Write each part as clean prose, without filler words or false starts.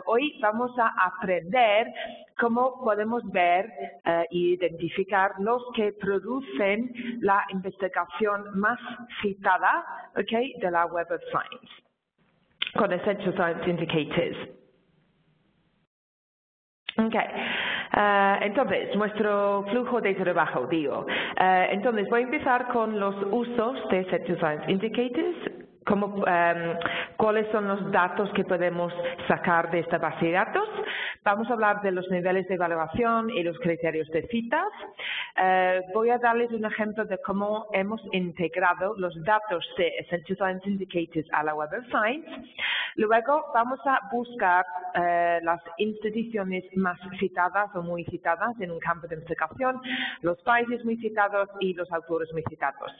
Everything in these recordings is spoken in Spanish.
Hoy vamos a aprender cómo podemos ver e identificar los que producen la investigación más citada, ¿okay?, de la Web of Science, con Essential Science Indicators. Okay. Entonces, nuestro flujo de trabajo, digo. Entonces, voy a empezar con los usos de Essential Science Indicators. ¿Cuáles son los datos que podemos sacar de esta base de datos? Vamos a hablar de los niveles de evaluación y los criterios de citas. Voy a darles un ejemplo de cómo hemos integrado los datos de Essential Science Indicators a la Web of Science. Luego vamos a buscar las instituciones más citadas o muy citadas en un campo de investigación, los países muy citados y los autores muy citados.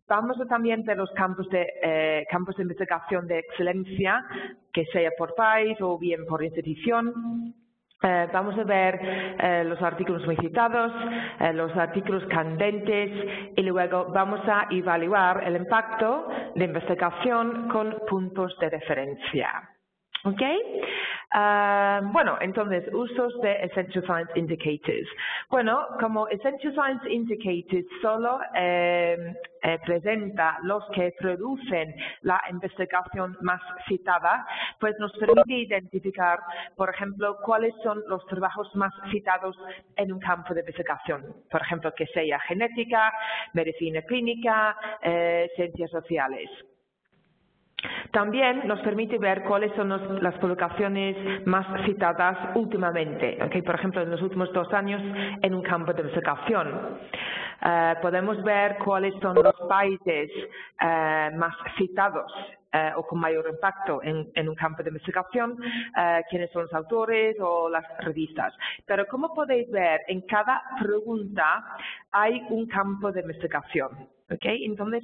Vamos a también ver los campos de investigación de excelencia, que sea por país o bien por institución. Vamos a ver los artículos muy citados, los artículos candentes y luego vamos a evaluar el impacto de investigación con puntos de referencia. ¿Ok? Bueno, entonces, usos de Essential Science Indicators. Bueno, como Essential Science Indicators solo presenta los que producen la investigación más citada, pues nos permite identificar, por ejemplo, cuáles son los trabajos más citados en un campo de investigación. Por ejemplo, que sea genética, medicina clínica, ciencias sociales. También nos permite ver cuáles son las publicaciones más citadas últimamente, ¿okay? Por ejemplo, en los últimos 2 años en un campo de investigación. Podemos ver cuáles son los países más citados o con mayor impacto en un campo de investigación, quiénes son los autores o las revistas. Pero como podéis ver, en cada pregunta hay un campo de investigación. Okay. Entonces,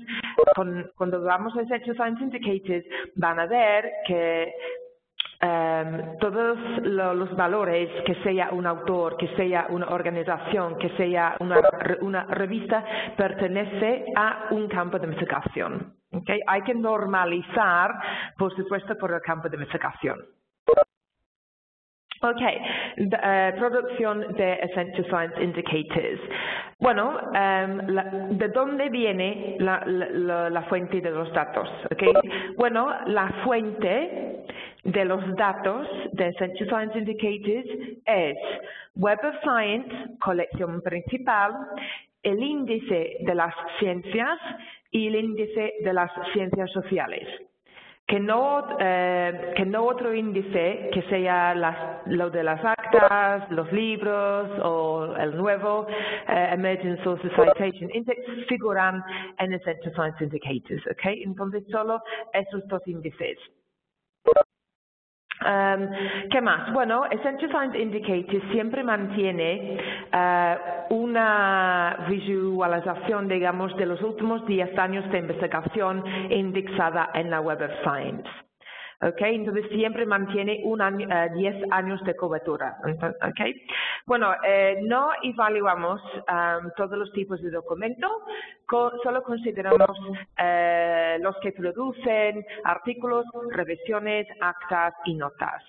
cuando vamos a Essential Science Indicators, van a ver que todos los valores, que sea un autor, que sea una organización, que sea una revista, pertenece a un campo de investigación. Okay. Hay que normalizar, por supuesto, por el campo de investigación. Ok, producción de Essential Science Indicators. Bueno, ¿de dónde viene la fuente de los datos? Okay. Bueno, la fuente de los datos de Essential Science Indicators es Web of Science, colección principal, el índice de las ciencias y el índice de las ciencias sociales. Que no otro índice que sea lo de las actas, los libros o el nuevo Emerging Sources Citation Index figuran en Essential Science Indicators. ¿Okay? Entonces, solo esos 2 índices. ¿Qué más? Bueno, Essential Science Indicators siempre mantiene una visualización, digamos, de los últimos 10 años de investigación indexada en la Web of Science. Okay, entonces siempre mantiene 10 años de cobertura. Okay. Bueno, no evaluamos todos los tipos de documentos, solo consideramos los que producen artículos, revisiones, actas y notas.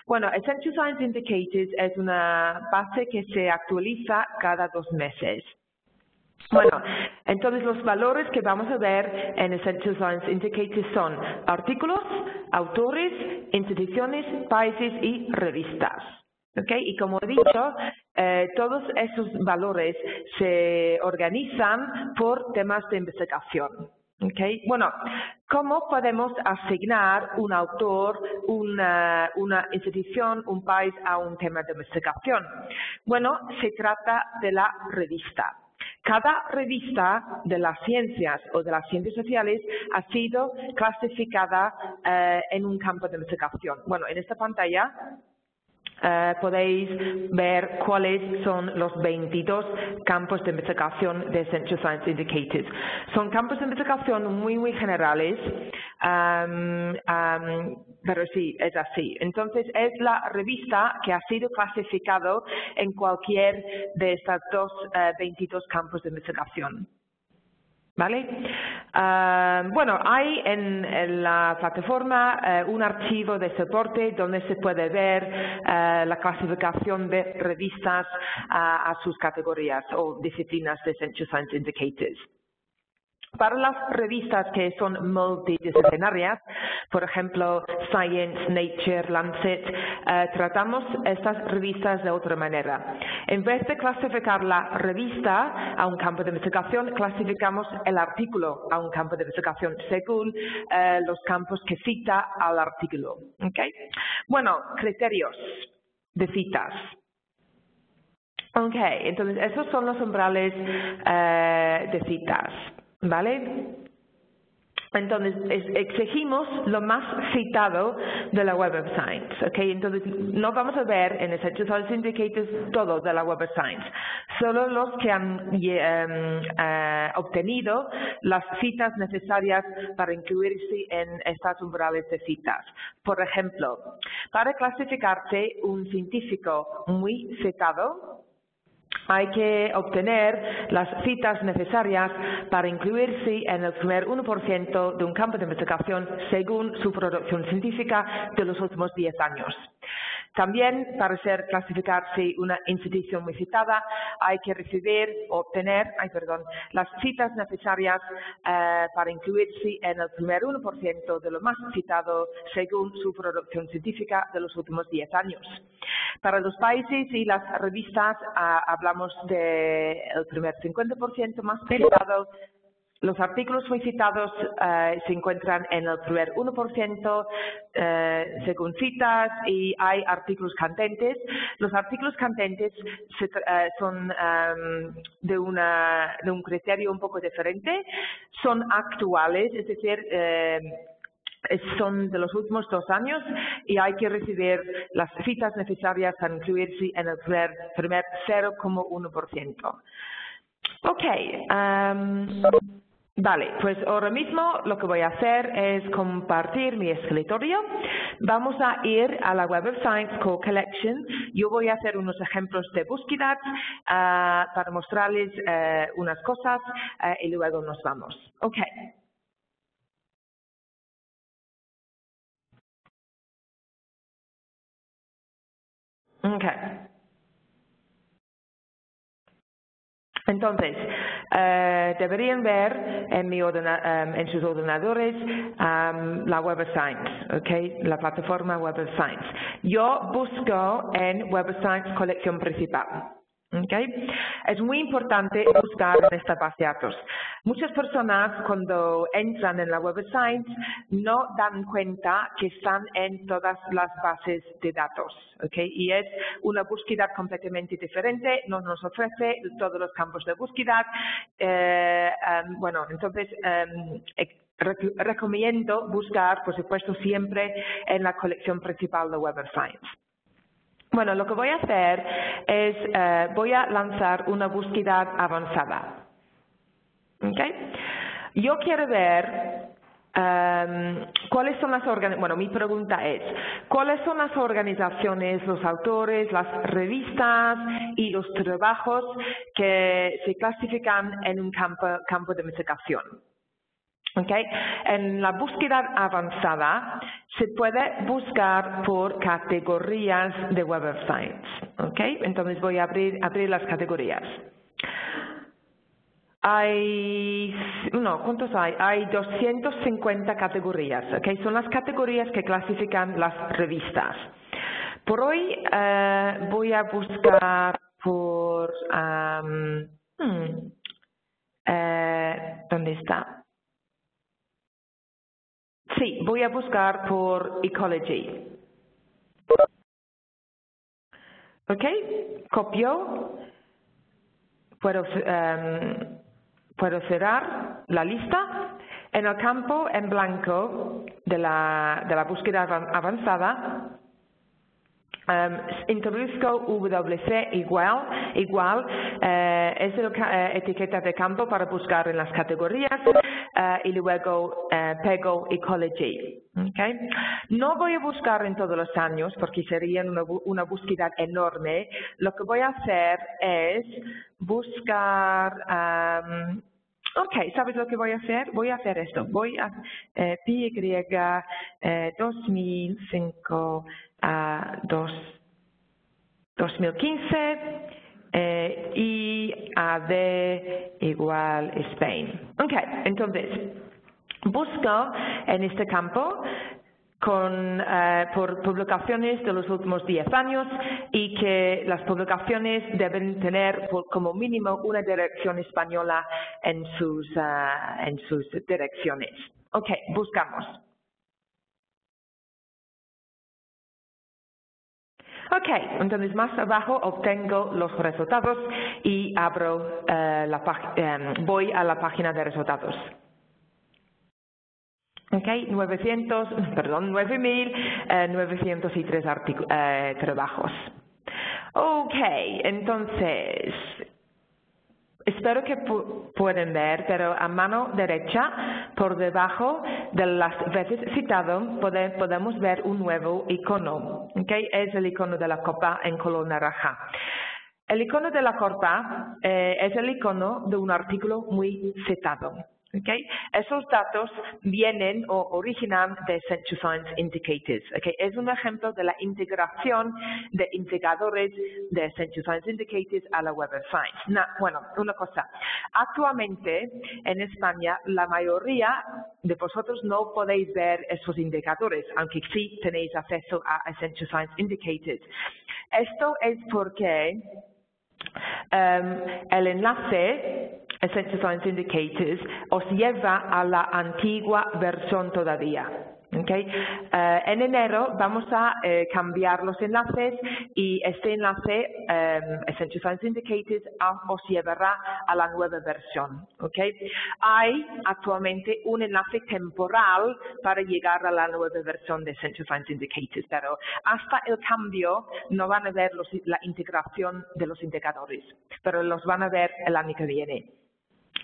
Bueno, Essential Science Indicators es una base que se actualiza cada 2 meses. Bueno, entonces los valores que vamos a ver en Essential Science Indicators son artículos, autores, instituciones, países y revistas. ¿Okay? Y como he dicho, todos esos valores se organizan por temas de investigación. Okay. Bueno, ¿cómo podemos asignar un autor, una institución, un país a un tema de investigación? Bueno, se trata de la revista. Cada revista de las ciencias o de las ciencias sociales ha sido clasificada en un campo de investigación. Bueno, en esta pantalla podéis ver cuáles son los 22 campos de investigación de Essential Science Indicators. Son campos de investigación muy generales, pero sí, es así. Entonces, es la revista que ha sido clasificado en cualquier de estos 22 campos de investigación. ¿Vale? Bueno, hay en la plataforma un archivo de soporte donde se puede ver la clasificación de revistas a sus categorías o disciplinas de Essential Science Indicators. Para las revistas que son multidisciplinarias, por ejemplo, Science, Nature, Lancet, tratamos estas revistas de otra manera. En vez de clasificar la revista a un campo de investigación, clasificamos el artículo a un campo de investigación según los campos que cita al artículo. ¿Okay? Bueno, criterios de citas. Ok, entonces esos son los umbrales de citas. ¿Vale? Entonces, exigimos lo más citado de la Web of Science, ¿ok? Entonces, no vamos a ver en Essential Science Indicators todo de la Web of Science, solo los que han obtenido las citas necesarias para incluirse en estas umbrales de citas. Por ejemplo, para clasificarse un científico muy citado, hay que obtener las citas necesarias para incluirse en el primer 1% de un campo de investigación según su producción científica de los últimos 10 años. También, para clasificarse una institución muy citada, hay que recibir o obtener las citas necesarias para incluirse en el primer 1% de lo más citado según su producción científica de los últimos 10 años. Para los países y las revistas hablamos del primer 50% más citado. Los artículos muy citados se encuentran en el primer 1% según citas y hay artículos candentes. Los artículos candentes son de un criterio un poco diferente. Son actuales, es decir, son de los últimos 2 años y hay que recibir las citas necesarias para incluirse en el primer 0,1%. Ok. Vale, pues ahora mismo lo que voy a hacer es compartir mi escritorio. Vamos a ir a la Web of Science Core Collection. Yo voy a hacer unos ejemplos de búsqueda para mostrarles unas cosas y luego nos vamos. Ok. Okay. Entonces, deberían ver en sus ordenadores la Web of Science, ¿okay? La plataforma Web of Science. Yo busco en Web of Science colección principal. Okay. Es muy importante buscar en esta base de datos. Muchas personas cuando entran en la Web of Science no dan cuenta que están en todas las bases de datos. Okay. Y es una búsqueda completamente diferente, no nos ofrece todos los campos de búsqueda. Bueno, entonces recomiendo buscar, por supuesto, siempre en la colección principal de Web of Science. Bueno, lo que voy a hacer es, voy a lanzar una búsqueda avanzada. ¿Okay? Yo quiero ver cuáles son las organizaciones, bueno, mi pregunta es, ¿cuáles son las organizaciones, los autores, las revistas y los trabajos que se clasifican en un campo de investigación? Okay. En la búsqueda avanzada se puede buscar por categorías de Web of Science. Okay. Entonces voy a abrir las categorías. ¿Cuántos hay? Hay 250 categorías. Okay. Son las categorías que clasifican las revistas. Por hoy voy a buscar por... ¿dónde está? Sí, voy a buscar por Ecology. ¿Ok? Copio. Puedo cerrar la lista. En el campo en blanco de la búsqueda avanzada, introduzco WC igual es la etiqueta de campo para buscar en las categorías y luego pego Ecology. Okay. No voy a buscar en todos los años porque sería una búsqueda enorme. Lo que voy a hacer es buscar Ok, ¿sabes lo que voy a hacer? Voy a hacer esto. Voy a PY 2005 a 2015 y AD igual Spain. Ok, entonces busco en este campo por publicaciones de los últimos 10 años y que las publicaciones deben tener como mínimo una dirección española en sus direcciones. Ok, buscamos. Ok, entonces más abajo obtengo los resultados y abro voy a la página de resultados. Ok, 9.903 trabajos. Ok, entonces, espero que pueden ver, pero a mano derecha, por debajo de las veces citado, podemos ver un nuevo icono. Ok, es el icono de la copa en color naranja. El icono de la copa es el icono de un artículo muy citado. Okay. Esos datos vienen o originan de Central Science Indicators. Okay. Es un ejemplo de la integración de indicadores de Central Science Indicators a la Web of Science. Bueno, una cosa. Actualmente en España la mayoría de vosotros no podéis ver esos indicadores, aunque sí tenéis acceso a Central Science Indicators. Esto es porque el enlace Essential Science Indicators os lleva a la antigua versión todavía. Okay. En enero vamos a cambiar los enlaces y este enlace, Essential Science Indicators, os llevará a la nueva versión. Okay. Hay actualmente un enlace temporal para llegar a la nueva versión de Essential Science Indicators, pero hasta el cambio no van a ver la integración de los indicadores, pero los van a ver el año que viene.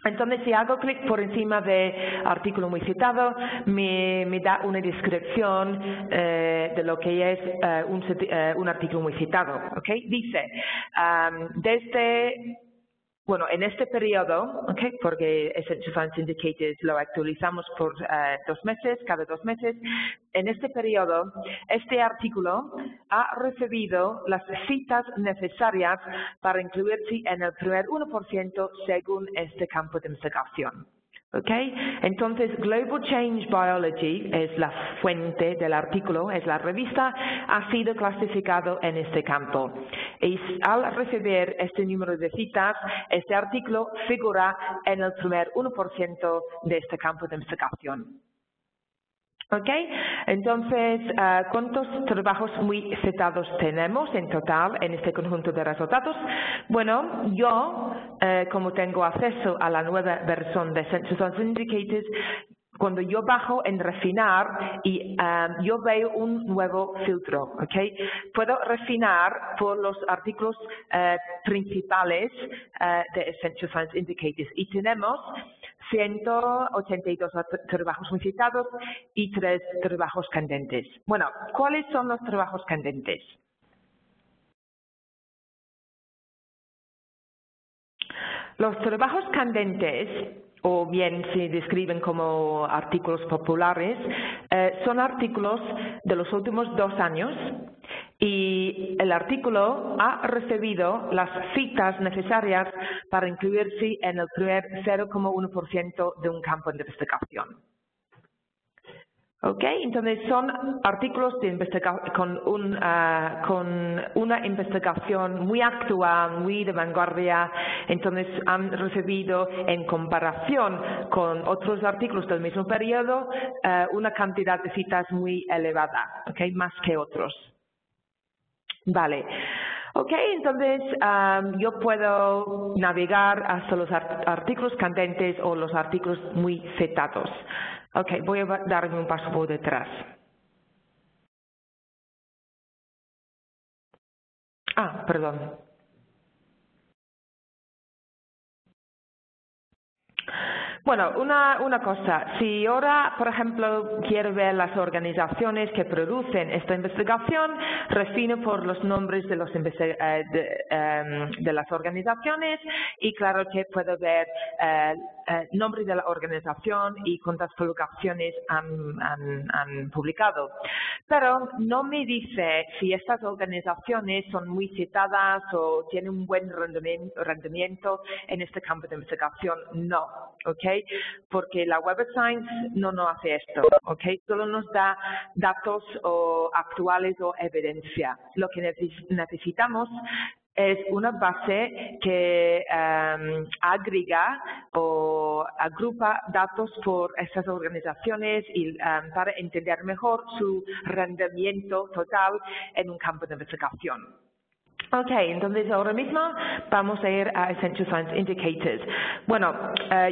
Entonces, si hago clic por encima de artículo muy citado, me da una descripción de lo que es un artículo muy citado. ¿Okay? Dice, en este periodo, porque Essential Science Indicators lo actualizamos por 2 meses, cada 2 meses, en este periodo, este artículo ha recibido las citas necesarias para incluirse en el primer 1% según este campo de investigación. Okay. Entonces, Global Change Biology es la fuente del artículo, es la revista, ha sido clasificado en este campo. Y al recibir este número de citas, este artículo figura en el primer 1% de este campo de investigación. ¿Ok? Entonces, ¿cuántos trabajos muy citados tenemos en total en este conjunto de resultados? Bueno, yo, como tengo acceso a la nueva versión de Central Science Indicators, cuando yo bajo en refinar y yo veo un nuevo filtro, ¿ok? Puedo refinar por los artículos principales de Essential Science Indicators y tenemos 182 trabajos muy citados y 3 trabajos candentes. Bueno, ¿cuáles son los trabajos candentes? Los trabajos candentes, o bien se describen como artículos populares, son artículos de los últimos 2 años y el artículo ha recibido las citas necesarias para incluirse en el primer 0,1% de un campo de investigación. ¿Ok? Entonces son artículos de con una investigación muy actual, muy de vanguardia, entonces han recibido en comparación con otros artículos del mismo periodo una cantidad de citas muy elevada, ¿ok? Más que otros. Vale. Ok, entonces yo puedo navegar hasta los artículos candentes o los artículos muy citados. Ok, voy a darme un paso por detrás. Perdón. Bueno, una cosa, si ahora, por ejemplo, quiero ver las organizaciones que producen esta investigación, refino por los nombres de, de las organizaciones y claro que puedo ver nombre de la organización y cuántas publicaciones han publicado. Pero no me dice si estas organizaciones son muy citadas o tienen un buen rendimiento en este campo de investigación. No, ¿ok? Porque la Web of Science no hace esto, ¿ok? Solo nos da datos actuales o evidencia. Lo que necesitamos es una base que agrega o agrupa datos por estas organizaciones y para entender mejor su rendimiento total en un campo de investigación. Ok, entonces ahora mismo vamos a ir a Essential Science Indicators. Bueno,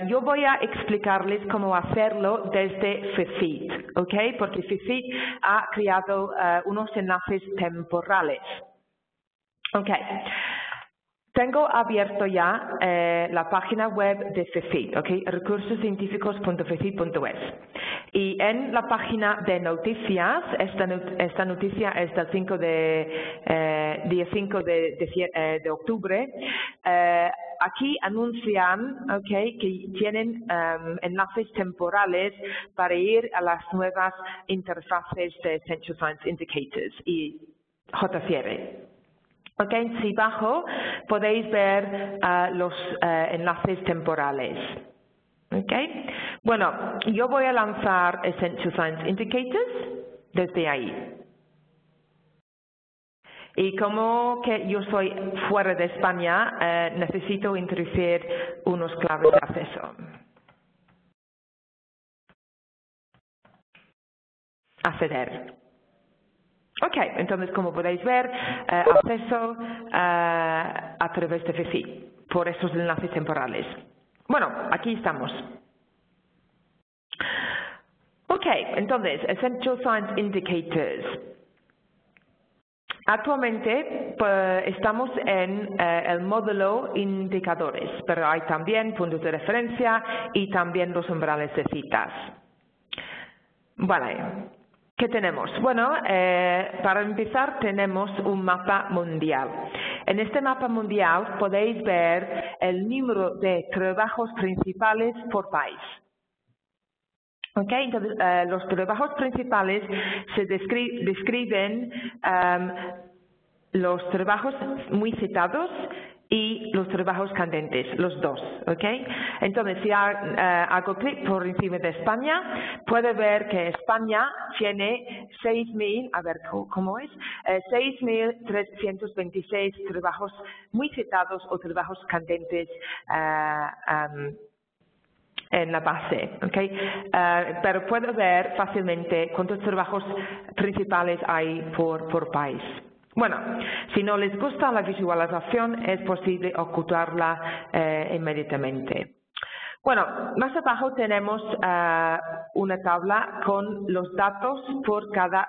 yo voy a explicarles cómo hacerlo desde FECIT, ok, porque FECIT ha creado unos enlaces temporales. Ok, tengo abierto ya la página web de FECIT, ok, recursoscientificos.fecit.es. Y en la página de noticias, esta noticia es del día 5 de octubre, aquí anuncian que tienen enlaces temporales para ir a las nuevas interfaces de Essential Science Indicators y JCR. Ok, si bajo podéis ver los enlaces temporales. Okay. Bueno, yo voy a lanzar Essential Science Indicators desde ahí. Y como que yo soy fuera de España, necesito introducir unos claves de acceso. Acceder. Ok, entonces como podéis ver, acceso a través de FECIT por esos enlaces temporales. Bueno, aquí estamos. Ok, entonces, Essential Science Indicators. Actualmente estamos en el módulo indicadores, pero hay también puntos de referencia y también los umbrales de citas. Vale, ¿qué tenemos? Bueno, para empezar tenemos un mapa mundial. En este mapa mundial podéis ver el número de trabajos principales por país. Okay, entonces, los trabajos principales se describen los trabajos muy citados y los trabajos candentes, los dos, ¿ok? Entonces, si hago clic por encima de España, puede ver que España tiene 6.000, a ver, ¿cómo es? 6.326 trabajos muy citados o trabajos candentes en la base, ¿okay? Pero puedo ver fácilmente cuántos trabajos principales hay por país. Bueno, si no les gusta la visualización, es posible ocultarla inmediatamente. Bueno, más abajo tenemos una tabla con los datos por cada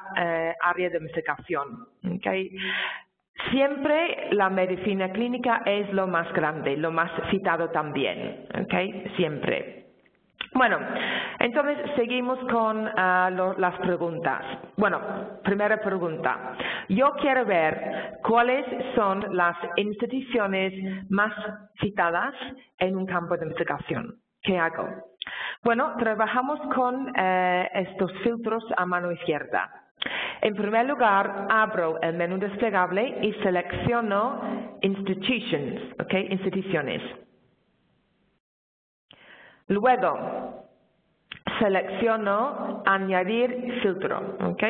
área de investigación, ¿okay? Siempre la medicina clínica es lo más grande, lo más citado también, ¿okay? Siempre. Bueno, entonces seguimos con las preguntas. Bueno, primera pregunta. Yo quiero ver cuáles son las instituciones más citadas en un campo de investigación. ¿Qué hago? Bueno, trabajamos con estos filtros a mano izquierda. En primer lugar, abro el menú desplegable y selecciono Institutions, ¿okay? Instituciones. Luego, selecciono Añadir filtro, ¿ok?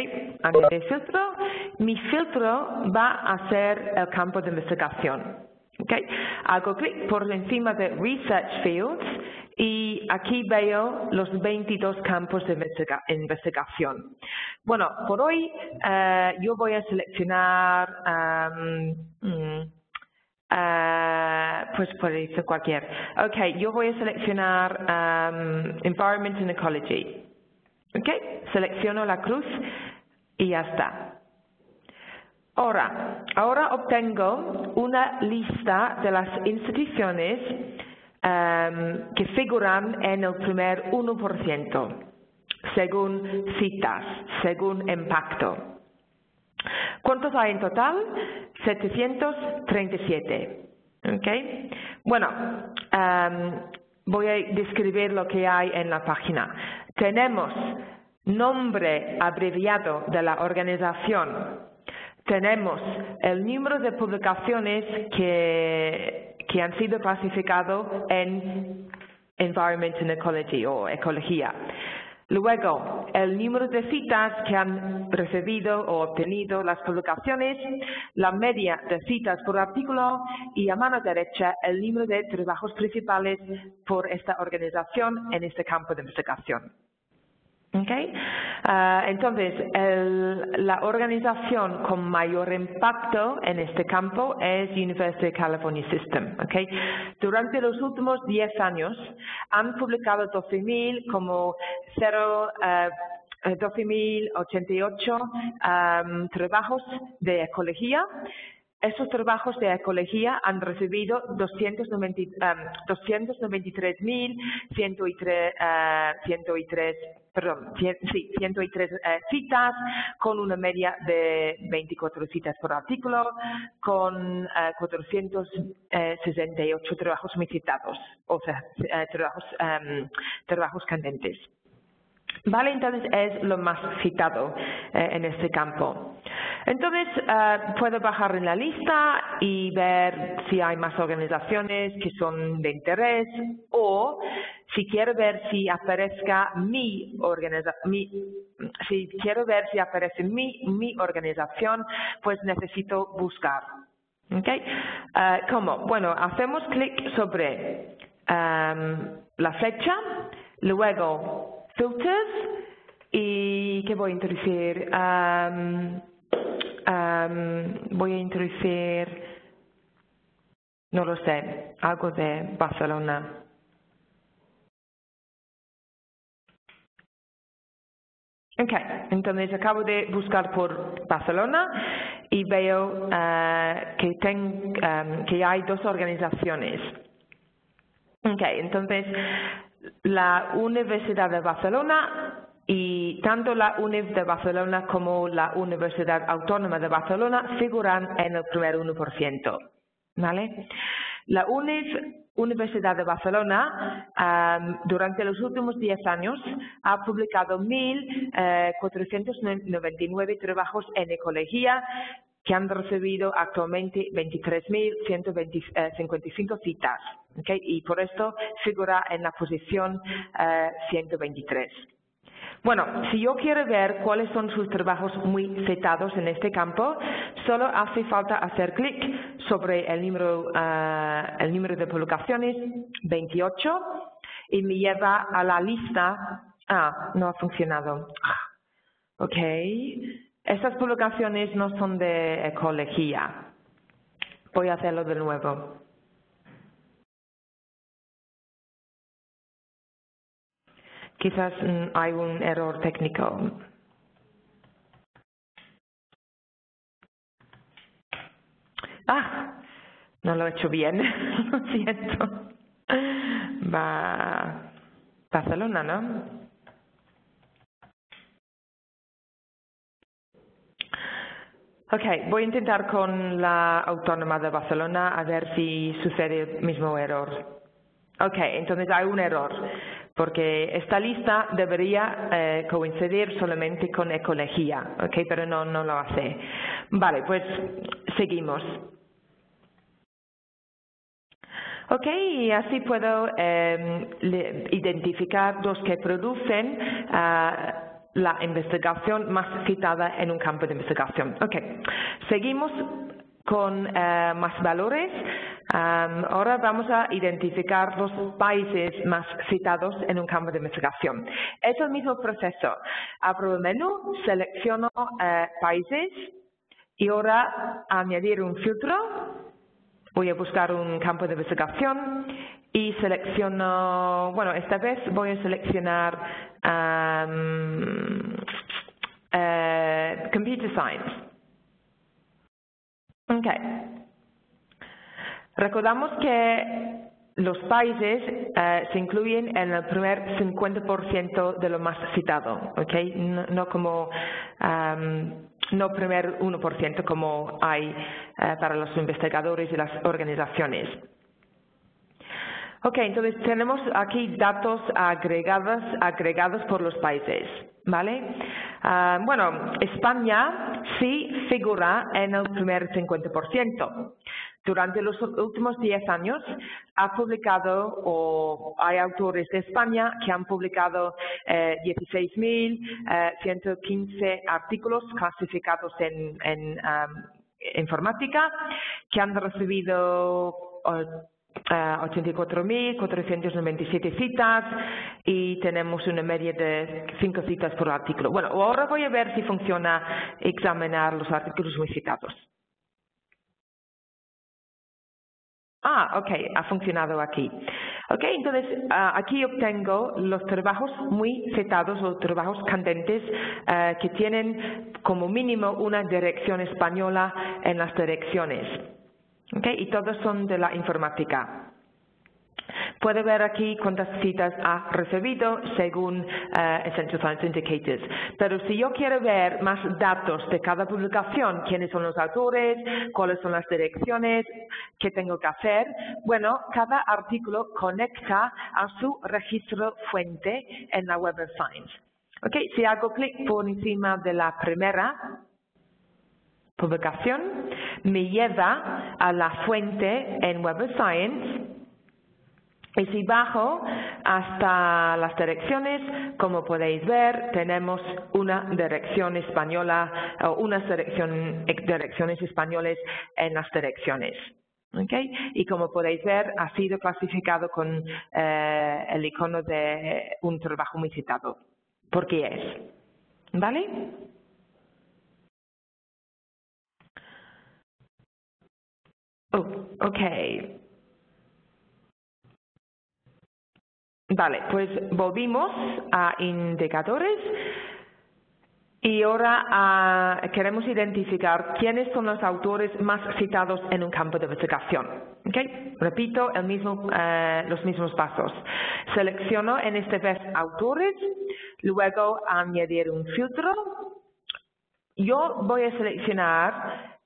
Añadir filtro. Mi filtro va a ser el campo de investigación, ¿ok? Hago clic por encima de Research Fields y aquí veo los 22 campos de investigación. Bueno, por hoy yo voy a seleccionar pues puede ser cualquier. Ok, yo voy a seleccionar Environment and Ecology. Ok, selecciono la cruz y ya está. Ahora obtengo una lista de las instituciones que figuran en el primer 1%, según citas, según impacto. ¿Cuántos hay en total? 737. ¿Okay? Bueno, voy a describir lo que hay en la página. Tenemos nombre abreviado de la organización. Tenemos el número de publicaciones que han sido clasificados en Environment and Ecology o Ecología. Luego, el número de citas que han recibido o obtenido las publicaciones, la media de citas por artículo y a mano derecha el número de trabajos principales por esta organización en este campo de investigación. Okay. Entonces, la organización con mayor impacto en este campo es University of California System. Okay. Durante los últimos 10 años han publicado 12.088 trabajos de ecología. Estos trabajos de ecología han recibido 103 citas, con una media de 24 citas por artículo, con 468 trabajos muy citados, o sea, trabajos candentes. Vale, entonces es lo más citado en este campo. Entonces, puedo bajar en la lista y ver si hay más organizaciones que son de interés, o si quiero ver si aparezca mi organización, pues necesito buscar. ¿Okay? ¿Cómo? Bueno, hacemos clic sobre la flecha, luego filters, y ¿qué voy a introducir? Voy a introducir, no lo sé, algo de Barcelona. Ok, entonces acabo de buscar por Barcelona y veo que hay dos organizaciones. Ok, entonces la Universidad de Barcelona, y tanto la UNIV de Barcelona como la Universidad Autónoma de Barcelona figuran en el primer 1%. ¿Vale? La Universidad de Barcelona, durante los últimos 10 años, ha publicado 1.499 trabajos en ecología, que han recibido actualmente 23.155 citas. ¿Okay? Y por esto figura en la posición 123. Bueno, si yo quiero ver cuáles son sus trabajos muy citados en este campo, solo hace falta hacer clic sobre el número de publicaciones, 28, y me lleva a la lista. No ha funcionado. Ok. Estas publicaciones no son de ecología. Voy a hacerlo de nuevo. Quizás hay un error técnico. No lo he hecho bien. Lo siento. Barcelona, ¿no? Ok, voy a intentar con la Autónoma de Barcelona a ver si sucede el mismo error. Ok, entonces hay un error, porque esta lista debería coincidir solamente con ecología, ok, pero no lo hace. Vale, pues seguimos. Ok, y así puedo identificar los que producen la investigación más citada en un campo de investigación. Ok, seguimos con más valores. Ahora vamos a identificar los países más citados en un campo de investigación. Es el mismo proceso. Abro el menú, selecciono países y ahora añadir un filtro. Voy a buscar un campo de investigación y selecciono, bueno, esta vez voy a seleccionar Computer Science. Ok. Recordamos que los países se incluyen en el primer 50% de lo más citado, ¿ok? No como no primer 1% como hay para los investigadores y las organizaciones. Ok, entonces tenemos aquí datos agregados por los países, ¿vale? Bueno, España sí figura en el primer 50%. Durante los últimos 10 años ha publicado, o hay autores de España que han publicado 16.115 artículos clasificados en informática, que han recibido 84.497 citas y tenemos una media de 5 citas por artículo. Bueno, ahora voy a ver si funciona examinar los artículos muy citados. Ok, ha funcionado aquí. Ok, entonces aquí obtengo los trabajos muy citados o trabajos candentes que tienen como mínimo una dirección española en las direcciones. Okay, y todos son de la informática. Puede ver aquí cuántas citas ha recibido según Essential Science Indicators. Pero si yo quiero ver más datos de cada publicación, quiénes son los autores, cuáles son las direcciones, qué tengo que hacer, bueno, cada artículo conecta a su registro fuente en la Web of Science. Okay, si hago clic por encima de la primera publicación, me lleva a la fuente en Web of Science. Y si bajo hasta las direcciones, como podéis ver, tenemos una dirección española o unas direcciones españolas en las direcciones. ¿Okay? Y como podéis ver, ha sido clasificado con el icono de un trabajo muy citado. ¿Por qué es? ¿Vale? Okay. Vale, pues volvimos a indicadores y ahora queremos identificar quiénes son los autores más citados en un campo de investigación. ¿Okay? Repito los mismos pasos. Selecciono en este vez autores, luego añadir un filtro. Yo voy a seleccionar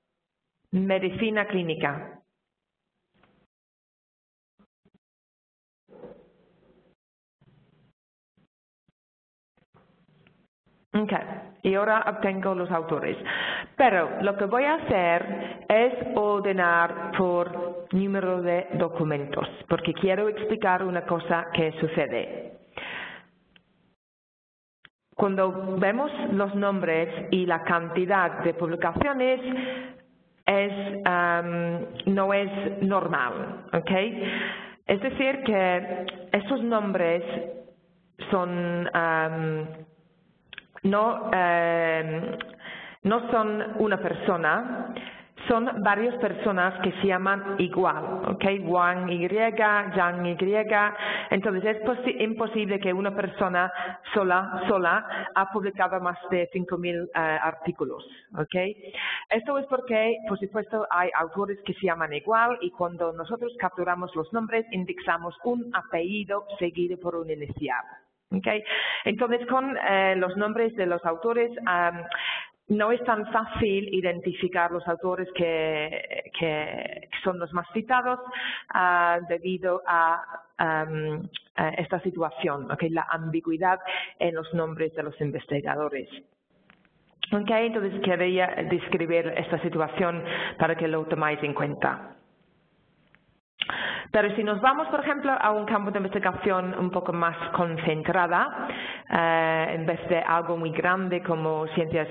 medicina clínica. Ok, y ahora obtengo los autores. Pero lo que voy a hacer es ordenar por número de documentos, porque quiero explicar una cosa que sucede. Cuando vemos los nombres y la cantidad de publicaciones, no es normal, ¿ok? Es decir, que estos nombres son no son una persona, son varias personas que se llaman igual, ¿ok? Wang Y, Yang Y. Entonces es imposible que una persona sola ha publicado más de 5.000 artículos, ¿ok? Esto es porque, por supuesto, hay autores que se llaman igual y cuando nosotros capturamos los nombres, indexamos un apellido seguido por un inicial. Okay. Entonces, con los nombres de los autores, no es tan fácil identificar los autores que son los más citados debido a esta situación, okay, la ambigüedad en los nombres de los investigadores. Okay, entonces quería describir esta situación para que lo tomáis en cuenta. Pero si nos vamos, por ejemplo, a un campo de investigación un poco más concentrada, en vez de algo muy grande como ciencias,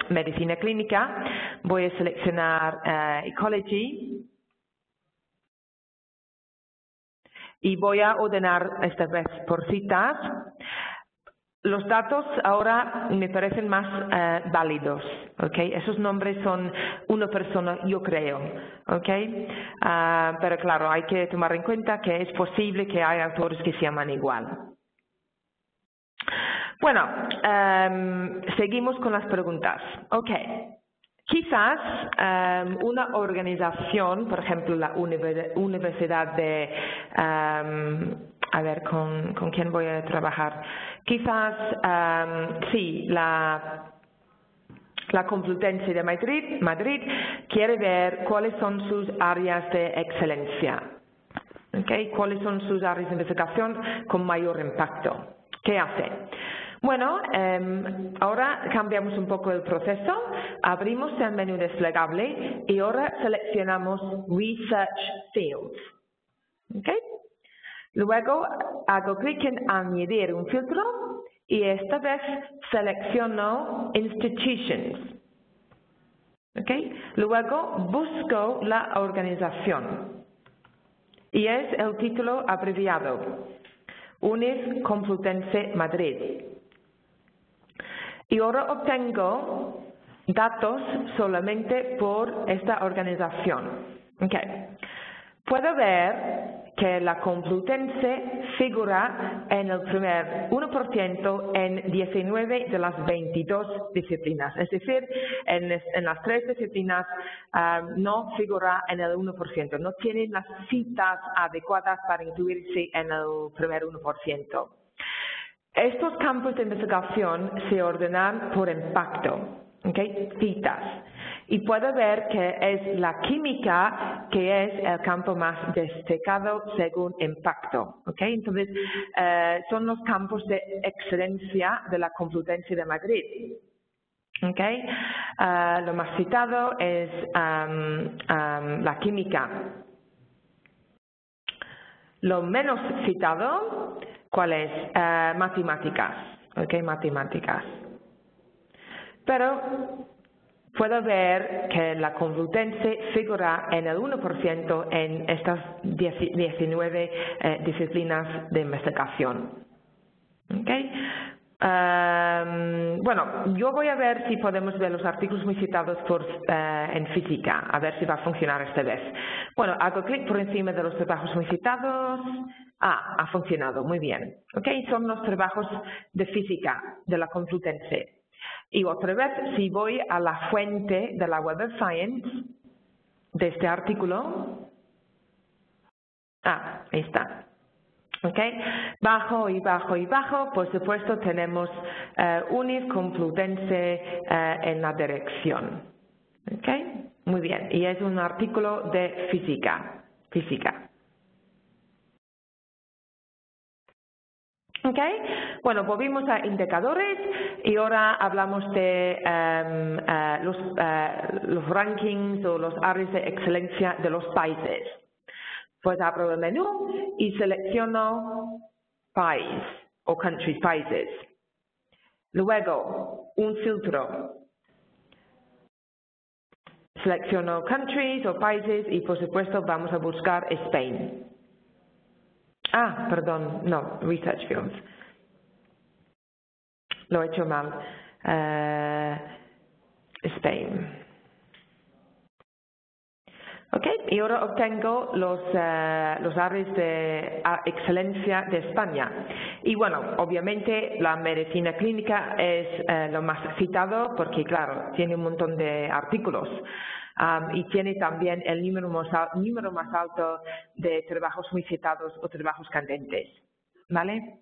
medicina clínica, voy a seleccionar Ecology y voy a ordenar esta vez por citas. Los datos ahora me parecen más válidos, ¿ok? Esos nombres son una persona, yo creo, ¿ok? Pero claro, hay que tomar en cuenta que es posible que haya autores que se llaman igual. Bueno, seguimos con las preguntas. Ok, Quizás una organización, por ejemplo, la Universidad de, a ver, ¿con quién voy a trabajar? Quizás, sí, la Complutense de Madrid quiere ver cuáles son sus áreas de excelencia, ¿okay? Cuáles son sus áreas de investigación con mayor impacto. ¿Qué hace? Bueno, ahora cambiamos un poco el proceso, abrimos el menú desplegable y ahora seleccionamos Research Fields. ¿Okay? Luego hago clic en añadir un filtro y esta vez selecciono Institutions. ¿Okay? Luego busco la organización y es el título abreviado, UNIF Complutense Madrid. Y ahora obtengo datos solamente por esta organización. Okay. Puedo ver que la Complutense figura en el primer 1% en 19 de las 22 disciplinas. Es decir, en las 3 disciplinas no figura en el 1%, no tiene las citas adecuadas para incluirse en el primer 1%. Estos campos de investigación se ordenan por impacto, ¿okay? Citas. Y puedo ver que es la química que es el campo más destacado según impacto, ¿okay? Entonces, son los campos de excelencia de la Complutense de Madrid. ¿Okay? Lo más citado es la química. Lo menos citado, ¿cuál es? Matemáticas, ¿ok? Matemáticas. Pero puedo ver que la Complutense figura en el 1% en estas 19 disciplinas de investigación. ¿Ok? Bueno, yo voy a ver si podemos ver los artículos muy citados en física, a ver si va a funcionar esta vez. Bueno, hago clic por encima de los trabajos muy citados. Ha funcionado, muy bien. Ok, son los trabajos de física de la Complutense. Y otra vez, si voy a la fuente de la Web of Science, de este artículo, ahí está. Okay. Bajo y bajo y bajo, por supuesto tenemos UNIF Complutense en la dirección. Okay. Muy bien, y es un artículo de física. Okay. Bueno, volvimos a indicadores y ahora hablamos de los rankings o los áreas de excelencia de los países. Pues abro el menú y selecciono país o country, países. Luego, un filtro. Selecciono countries o países y por supuesto vamos a buscar Spain. Perdón, no, Research Fields. Lo he hecho mal. Spain. Okay. Y ahora obtengo los áreas de excelencia de España. Y bueno, obviamente la medicina clínica es lo más citado porque, claro, tiene un montón de artículos y tiene también el número más alto de trabajos muy citados o trabajos candentes. ¿Vale?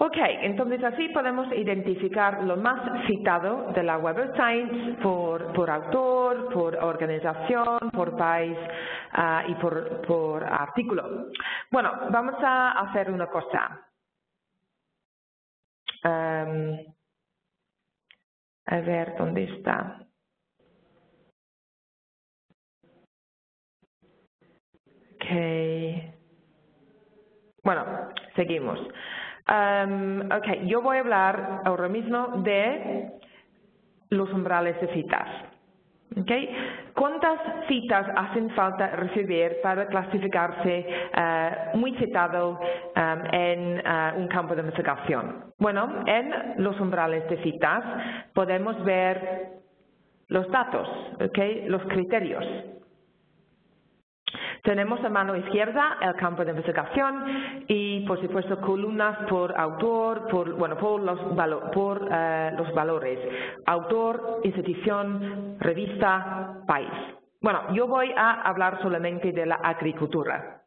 Ok, entonces así podemos identificar lo más citado de la Web of Science por autor, por organización, por país y por artículo. Bueno, vamos a hacer una cosa. A ver, ¿dónde está? Ok. Bueno, seguimos. Ok, yo voy a hablar ahora mismo de los umbrales de citas. Okay. ¿Cuántas citas hacen falta recibir para clasificarse muy citado en un campo de investigación? Bueno, en los umbrales de citas podemos ver los datos, okay, los criterios. Tenemos a mano izquierda el campo de investigación y, por supuesto, columnas por autor, por los valores. Autor, institución, revista, país. Bueno, yo voy a hablar solamente de la agricultura.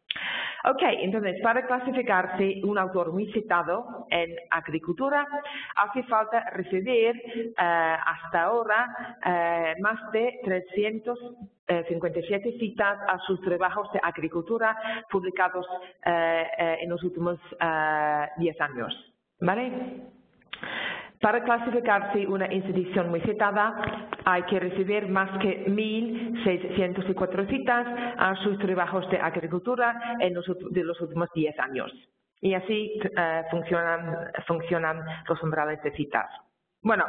Ok, entonces, para clasificarse un autor muy citado en agricultura, hace falta recibir hasta ahora más de 357 citas a sus trabajos de agricultura publicados en los últimos 10 años. ¿Vale? Para clasificarse una institución muy citada, hay que recibir más que 1.604 citas a sus trabajos de agricultura de los últimos 10 años. Y así funcionan los umbrales de citas. Bueno,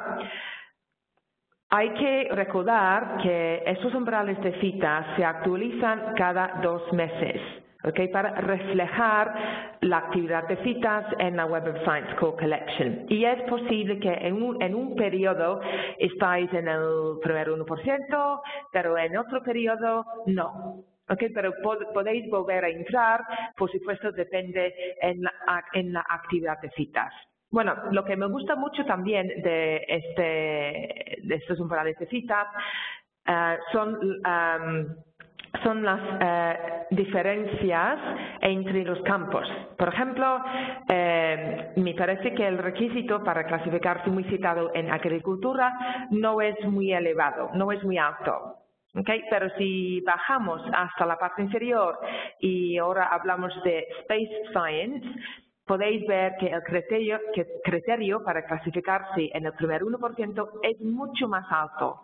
hay que recordar que estos umbrales de citas se actualizan cada 2 meses. Okay, para reflejar la actividad de citas en la Web of Science Co-Collection. Y es posible que en un periodo estáis en el primer 1%, pero en otro periodo no. Okay, pero podéis volver a entrar, por supuesto depende en la actividad de citas. Bueno, lo que me gusta mucho también de estos umbrales de citas son las diferencias entre los campos. Por ejemplo, me parece que el requisito para clasificarse muy citado en agricultura no es muy elevado, no es muy alto. Okay, pero si bajamos hasta la parte inferior y ahora hablamos de Space Science, podéis ver que el criterio para clasificarse en el primer 1% es mucho más alto.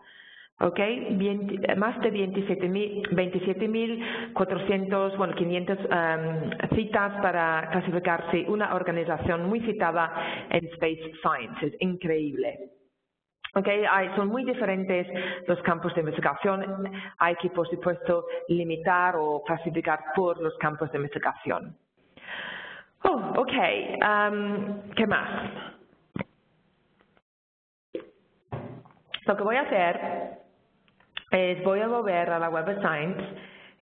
Okay, más de 27.400, bueno, 500 citas para clasificarse una organización muy citada en Space Science. Es increíble. Okay, son muy diferentes los campos de investigación. Hay que, por supuesto, limitar o clasificar por los campos de investigación. Okay, ¿qué más? Lo que voy a hacer es voy a volver a la Web of Science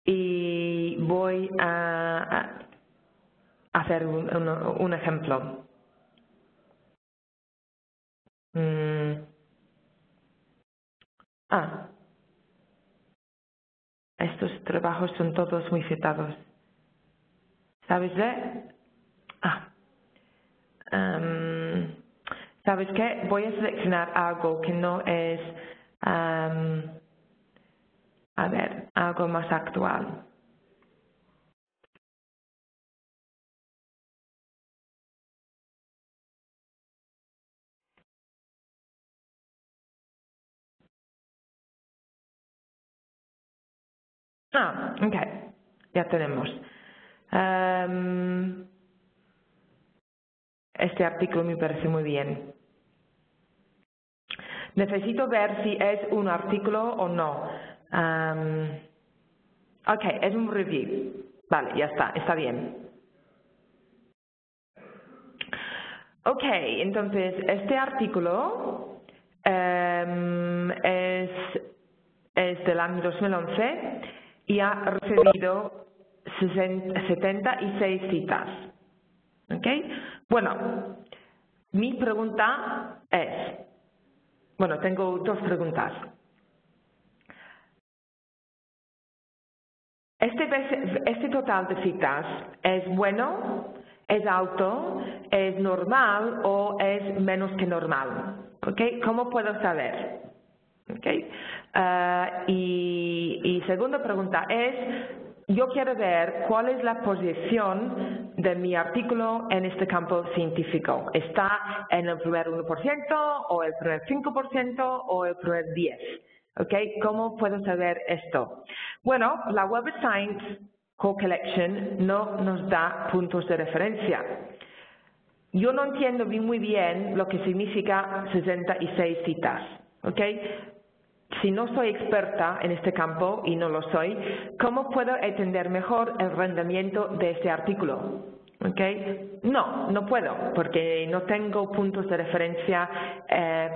y voy a hacer un ejemplo. Estos trabajos son todos muy citados. ¿Sabes qué? ¿Sabes qué? Voy a seleccionar algo que no es... a ver, algo más actual. Ok, ya tenemos. Este artículo me parece muy bien. Necesito ver si es un artículo o no. Ok, es un review. Vale, ya está bien. Ok, entonces este artículo es del año 2011 y ha recibido 76 citas. Ok, bueno, mi pregunta es, bueno, tengo 2 preguntas. Este total de citas es bueno, es alto, es normal o es menos que normal. ¿Okay? ¿Cómo puedo saber? ¿Okay? Y segunda pregunta es, yo quiero ver cuál es la posición de mi artículo en este campo científico. ¿Está en el primer 1% o el primer 5% o el primer 10%? Okay, ¿cómo puedo saber esto? Bueno, la Web of Science Co-Collection no nos da puntos de referencia. Yo no entiendo muy bien lo que significa 66 citas. Okay? Si no soy experta en este campo, y no lo soy, ¿cómo puedo entender mejor el rendimiento de este artículo? ¿Okay? No puedo, porque no tengo puntos de referencia,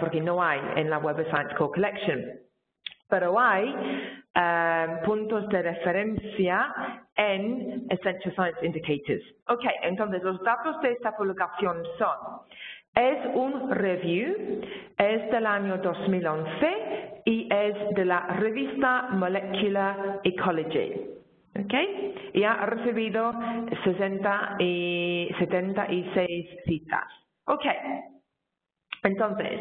porque no hay en la Web of Science Co-Collection. pero hay puntos de referencia en Essential Science Indicators. Ok, entonces los datos de esta publicación son, es un review, es del año 2011 y es de la revista Molecular Ecology. ¿Ok? Y ha recibido 76 citas. Ok. Entonces,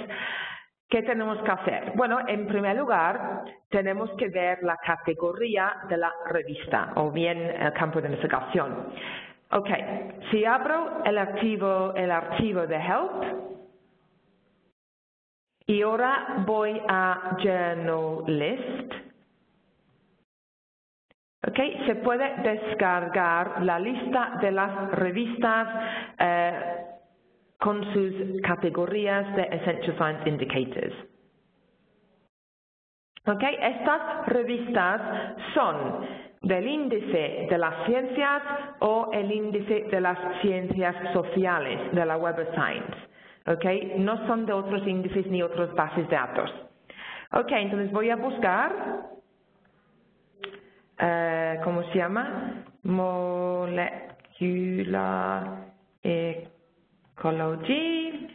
¿qué tenemos que hacer? Bueno, en primer lugar, tenemos que ver la categoría de la revista o bien el campo de investigación. Ok, si abro el archivo de Help y ahora voy a Journal List, ok, se puede descargar la lista de las revistas con sus categorías de Essential Science Indicators. Ok, estas revistas son del índice de las ciencias o el índice de las ciencias sociales de la Web of Science. Ok, no son de otros índices ni otras bases de datos. Ok, entonces voy a buscar, ¿cómo se llama? Molecular Ecology.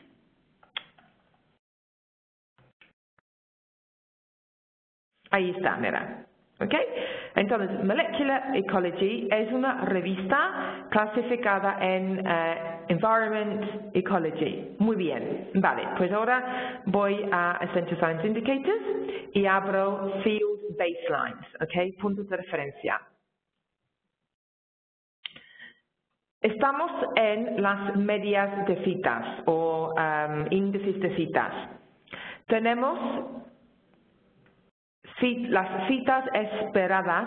Ahí está, mira. ¿Ok? Entonces, Molecular Ecology es una revista clasificada en Environment Ecology. Muy bien. Vale, pues ahora voy a Essential Science Indicators y abro Field Baselines. ¿Ok? Puntos de referencia. Estamos en las medias de citas o índices de citas. Tenemos las citas esperadas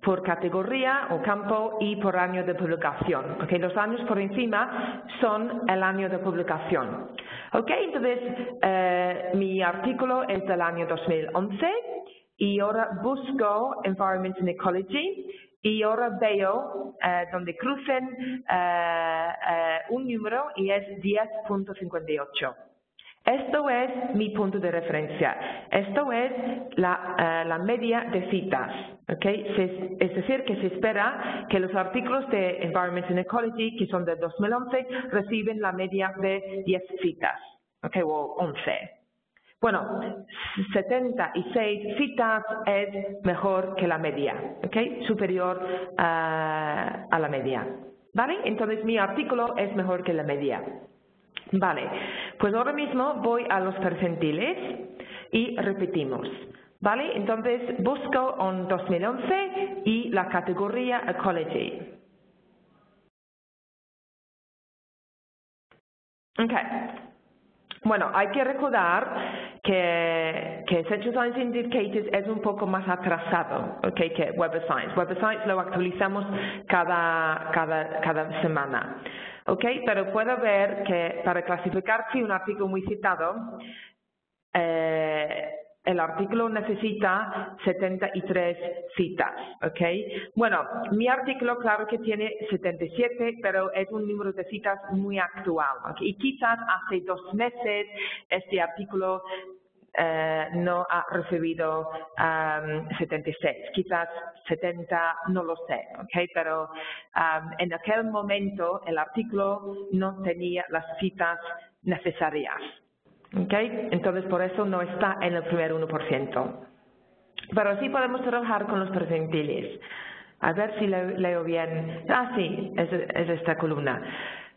por categoría o campo y por año de publicación. Okay, los años por encima son el año de publicación. Okay, entonces mi artículo es del año 2011 y ahora busco Environment and Ecology y ahora veo donde crucen un número y es 10.58. Esto es mi punto de referencia. Esto es la media de citas. ¿Okay? Es decir, que se espera que los artículos de Environment and Ecology, que son de 2011, reciben la media de 10 citas. ¿Okay? O 11. Bueno, 76 citas es mejor que la media. ¿Okay? Superior a la media. ¿Vale? Entonces mi artículo es mejor que la media. Vale, pues ahora mismo voy a los percentiles y repetimos. Vale, entonces busco en 2011 y la categoría Ecology. Ok. Bueno, hay que recordar que Essential Science Indicators es un poco más atrasado, okay, que Web of Science. Web of Science lo actualizamos cada semana. Okay, pero puedo ver que para clasificar si un artículo muy citado, el artículo necesita 73 citas, ¿ok? Bueno, mi artículo claro que tiene 77, pero es un número de citas muy actual, ¿okay? Y quizás hace 2 meses este artículo no ha recibido 76, quizás 70, no lo sé, ¿ok? Pero en aquel momento el artículo no tenía las citas necesarias. Okay. Entonces, por eso no está en el primer 1%. Pero sí podemos trabajar con los percentiles. A ver si leo bien. Ah, sí, es esta columna.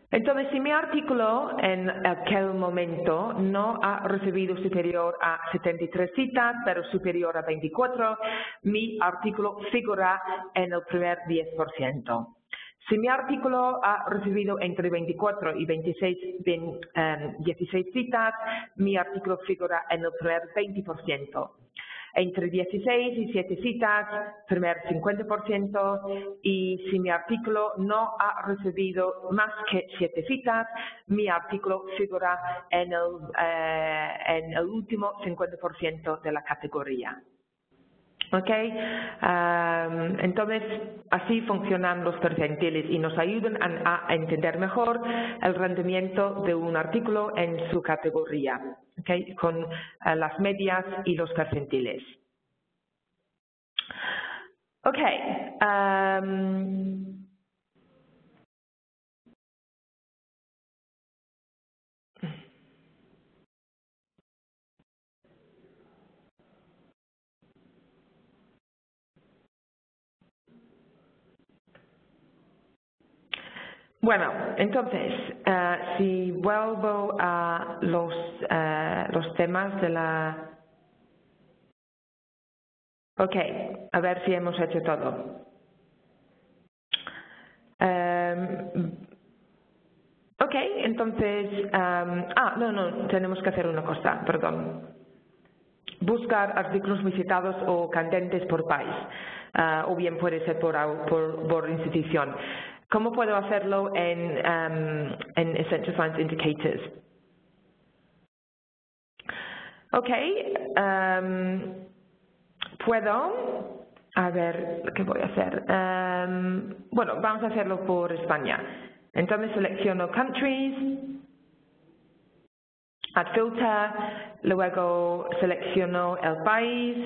Entonces, si mi artículo en aquel momento no ha recibido superior a 73 citas, pero superior a 24, mi artículo figura en el primer 10%. Si mi artículo ha recibido entre 24 y 16 citas, mi artículo figura en el primer 20%. Entre 16 y 7 citas, primer 50%, y si mi artículo no ha recibido más que 7 citas, mi artículo figura en el último 50% de la categoría. ¿Ok? Entonces, así funcionan los percentiles y nos ayudan a entender mejor el rendimiento de un artículo en su categoría, ¿ok? Con las medias y los percentiles. Okay. Bueno, entonces, si vuelvo a los temas de la... Ok, a ver si hemos hecho todo. Ok, entonces... no, tenemos que hacer una cosa, perdón. Buscar artículos visitados o candentes por país, o bien puede ser por institución. ¿Cómo puedo hacerlo en Essential Science Indicators? Ok, puedo, a ver, ¿qué voy a hacer? Bueno, vamos a hacerlo por España. Entonces selecciono Countries, Add Filter, luego selecciono el país.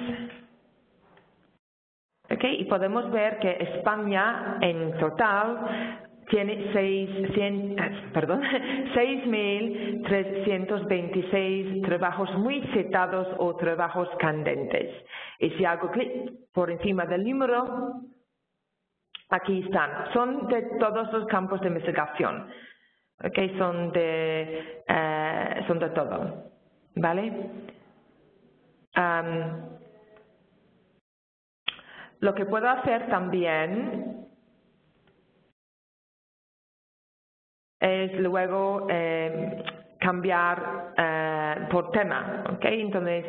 Okay, y podemos ver que España en total tiene 6.326 trabajos muy citados o trabajos candentes. Y si hago clic por encima del número, aquí están. Son de todos los campos de investigación. Okay, son de todo. ¿Vale? Lo que puedo hacer también es luego cambiar por tema, ¿ok? Entonces,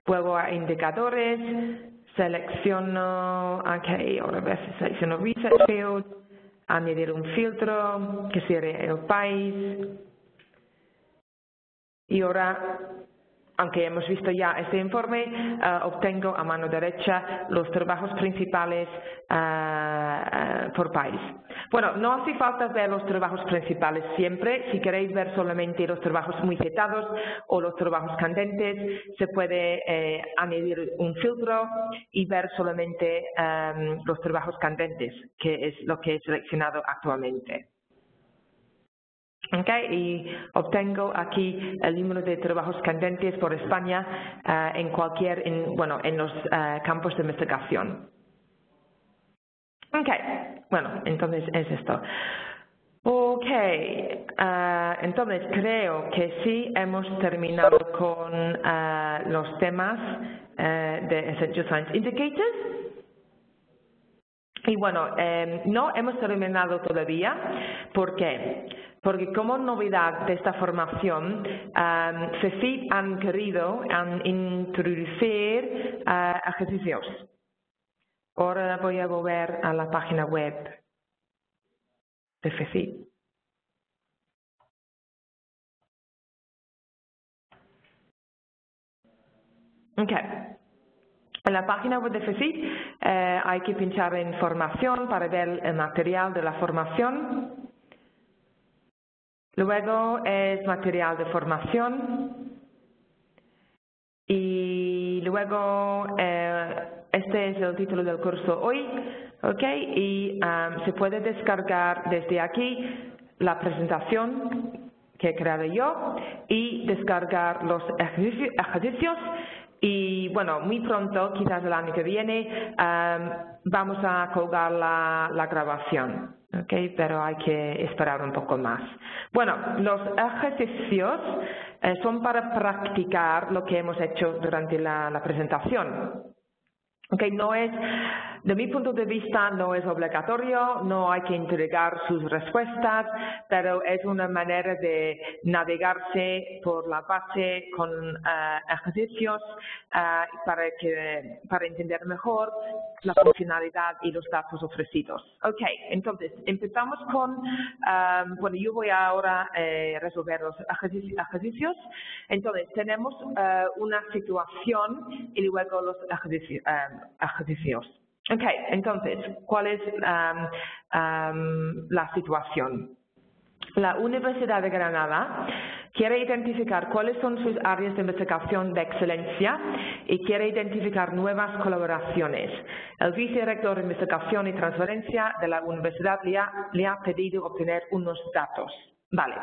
vuelvo a indicadores, selecciono, ok, ahora selecciono Research Field, añadir un filtro, que sería el país, y ahora, aunque hemos visto ya este informe, obtengo a mano derecha los trabajos principales por país. Bueno, no hace falta ver los trabajos principales siempre. Si queréis ver solamente los trabajos muy citados o los trabajos candentes, se puede añadir un filtro y ver solamente los trabajos candentes, que es lo que he seleccionado actualmente. Okay, y obtengo aquí el número de trabajos candentes por España en los campos de investigación. Okay, bueno, entonces es esto. Okay, entonces creo que sí hemos terminado con los temas de Essential Science Indicators. Y bueno, no hemos terminado todavía. ¿Por qué? Porque como novedad de esta formación, CECIP han querido introducir ejercicios. Ahora voy a volver a la página web de CECIP. Okay. En la página web de CECIP hay que pinchar en formación para ver el material de la formación. Luego es material de formación y luego este es el título del curso hoy, ¿ok? Y se puede descargar desde aquí la presentación que he creado yo y descargar los ejercicios. Y bueno, muy pronto, quizás el año que viene, vamos a colgar la grabación, ¿ok? Pero hay que esperar un poco más. Bueno, los ejercicios son para practicar lo que hemos hecho durante la presentación. Okay, no es, de mi punto de vista, no es obligatorio, no hay que entregar sus respuestas, pero es una manera de navegarse por la base con ejercicios para entender mejor la funcionalidad y los datos ofrecidos. Ok, entonces empezamos con, bueno, yo voy ahora a resolver los ejercicios. Entonces tenemos una situación y luego los ejercicios. Ok, entonces, ¿cuál es la situación? La Universidad de Granada quiere identificar cuáles son sus áreas de investigación de excelencia y quiere identificar nuevas colaboraciones. El vicerrector de Investigación y Transferencia de la Universidad le ha pedido obtener unos datos. Vale.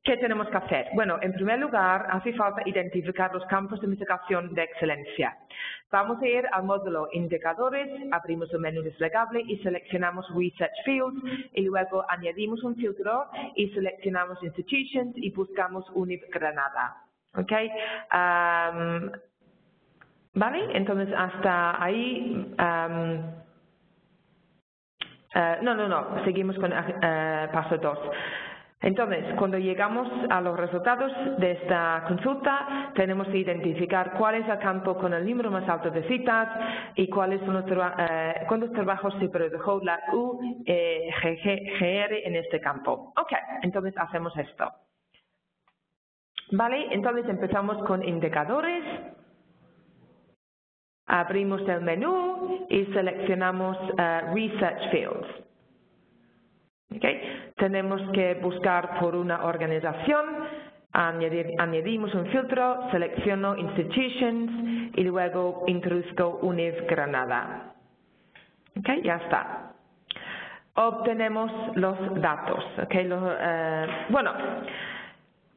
¿Qué tenemos que hacer? Bueno, en primer lugar, hace falta identificar los campos de investigación de excelencia. Vamos a ir al módulo Indicadores, abrimos el menú desplegable y seleccionamos Research Fields y luego añadimos un filtro y seleccionamos Institutions y buscamos UNIV Granada. ¿Ok? ¿Vale? Entonces, hasta ahí... seguimos con paso 2. Entonces, cuando llegamos a los resultados de esta consulta, tenemos que identificar cuál es el campo con el número más alto de citas y cuáles son cuántos trabajos se produjo la UGR en este campo. Ok, entonces hacemos esto. Vale, entonces empezamos con indicadores. Abrimos el menú y seleccionamos Research Fields. Okay. Tenemos que buscar por una organización, añadimos un filtro, selecciono Institutions y luego introduzco UNIV Granada. Okay, ya está. Obtenemos los datos. Okay,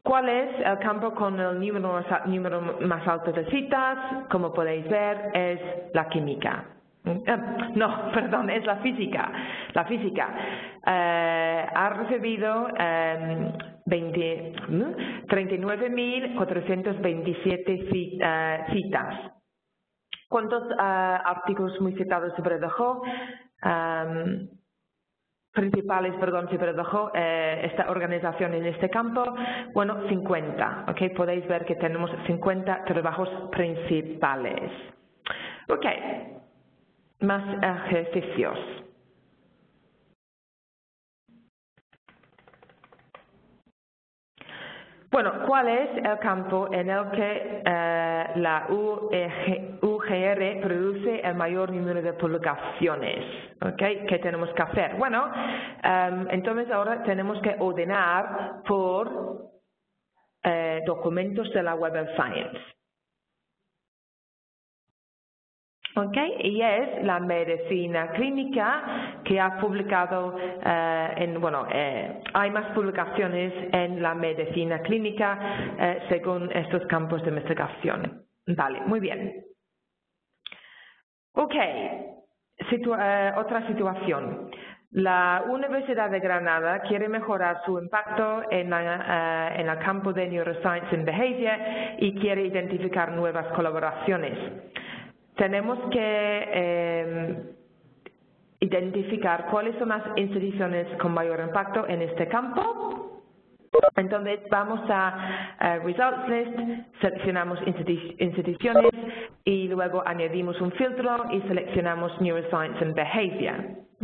¿cuál es el campo con el número más alto de citas? Como podéis ver, es la química. No, perdón, es la física. La física ha recibido 39.427 citas. ¿Cuántos artículos muy citados se produjo? Principales, se produjo esta organización en este campo. Bueno, 50. ¿Okay? Podéis ver que tenemos 50 trabajos principales. Ok. Más ejercicios. Bueno, ¿cuál es el campo en el que la UGR produce el mayor número de publicaciones? ¿Okay? ¿Qué tenemos que hacer? Bueno, entonces ahora tenemos que ordenar por documentos de la Web of Science. Okay, y es la medicina clínica que ha publicado, hay más publicaciones en la medicina clínica según estos campos de investigación. Vale, muy bien. Ok, otra situación. La Universidad de Granada quiere mejorar su impacto en el campo de Neuroscience and Behavior y quiere identificar nuevas colaboraciones. Tenemos que identificar cuáles son las instituciones con mayor impacto en este campo. Entonces vamos a Results List, seleccionamos instituciones y luego añadimos un filtro y seleccionamos Neuroscience and Behavior.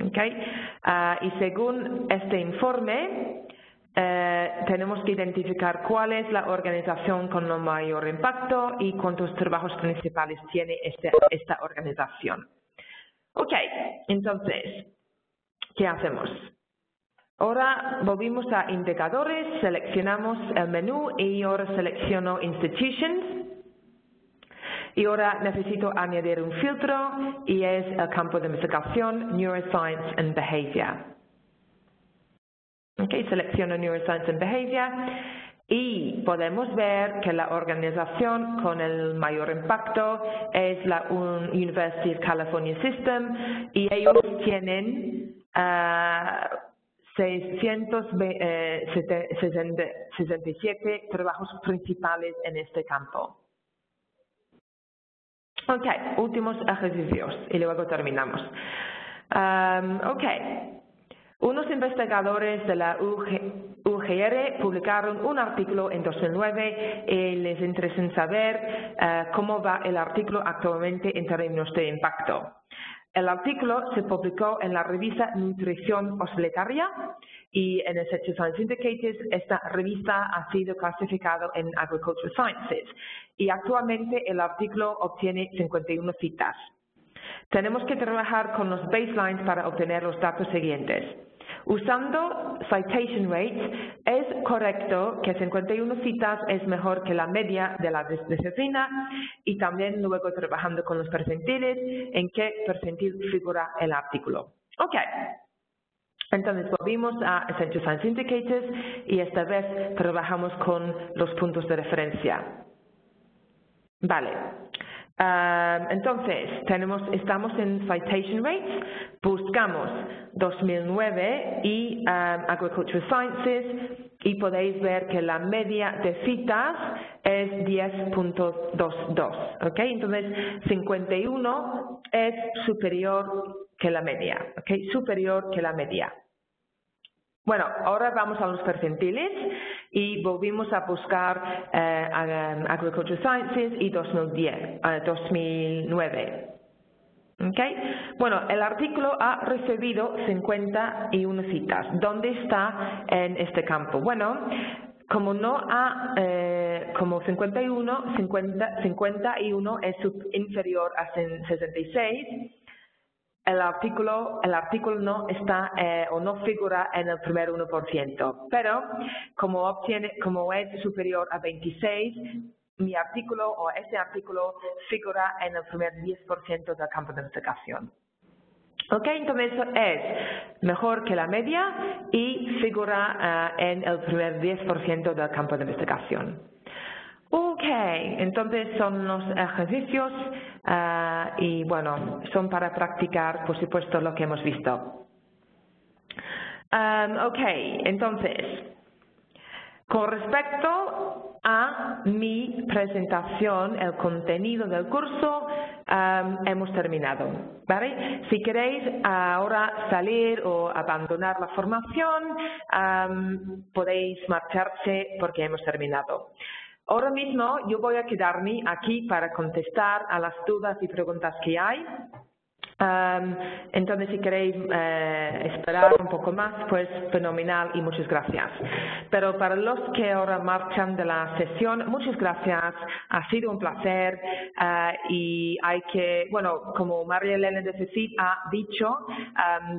¿Okay? Y según este informe, tenemos que identificar cuál es la organización con el mayor impacto y cuántos trabajos principales tiene esta organización. Ok, entonces, ¿qué hacemos? Ahora volvimos a indicadores, seleccionamos el menú y ahora selecciono Institutions. Y ahora necesito añadir un filtro y es el campo de investigación Neuroscience and Behavior. Okay, selecciono Neuroscience and Behavior y podemos ver que la organización con el mayor impacto es la University of California System y ellos tienen 667 trabajos principales en este campo. Ok, últimos ejercicios y luego terminamos. Unos investigadores de la UGR publicaron un artículo en 2009 y les interesa saber cómo va el artículo actualmente en términos de impacto. El artículo se publicó en la revista Nutrición Hospitalaria y en el Nature Science Indicators esta revista ha sido clasificada en Agricultural Sciences y actualmente el artículo obtiene 51 citas. Tenemos que trabajar con los baselines para obtener los datos siguientes. Usando citation rates, es correcto que 51 citas es mejor que la media de la disciplina y también luego trabajando con los percentiles, en qué percentil figura el artículo. Ok. Entonces volvimos a Essential Science Indicators y esta vez trabajamos con los puntos de referencia. Vale. Entonces, estamos en Citation Rates, buscamos 2009 y Agricultural Sciences y podéis ver que la media de citas es 10.22, ¿ok? Entonces, 51 es superior que la media, ¿ok? Superior que la media. Bueno, ahora vamos a los percentiles y volvimos a buscar Agricultural Sciences y 2009. ¿Okay? Bueno, el artículo ha recibido 51 citas. ¿Dónde está en este campo? Bueno, como como 51 es inferior a 66, el artículo no está o no figura en el primer 1%, pero como es superior a 26, mi artículo o ese artículo figura en el primer 10% del campo de investigación. Ok, entonces es mejor que la media y figura en el primer 10% del campo de investigación. Ok, entonces son los ejercicios y bueno, son para practicar, por supuesto, lo que hemos visto. Ok, entonces, con respecto a mi presentación, el contenido del curso, hemos terminado, ¿vale? Si queréis ahora salir o abandonar la formación, podéis marcharse porque hemos terminado. Ahora mismo yo voy a quedarme aquí para contestar a las dudas y preguntas que hay. Entonces, si queréis esperar un poco más, pues fenomenal y muchas gracias. Pero para los que ahora marchan de la sesión, muchas gracias, ha sido un placer y hay que, bueno, como María Elena de CECID ha dicho,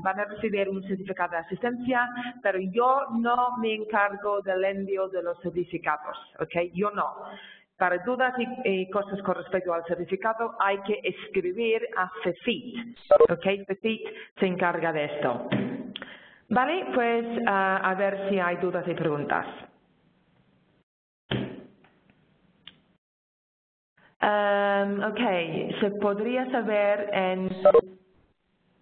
van a recibir un certificado de asistencia, pero yo no me encargo del envío de los certificados, ¿ok? Yo no. Para dudas y cosas con respecto al certificado hay que escribir a CECID, ¿ok? CECID se encarga de esto. Vale, pues a ver si hay dudas y preguntas. Ok, ¿se podría saber en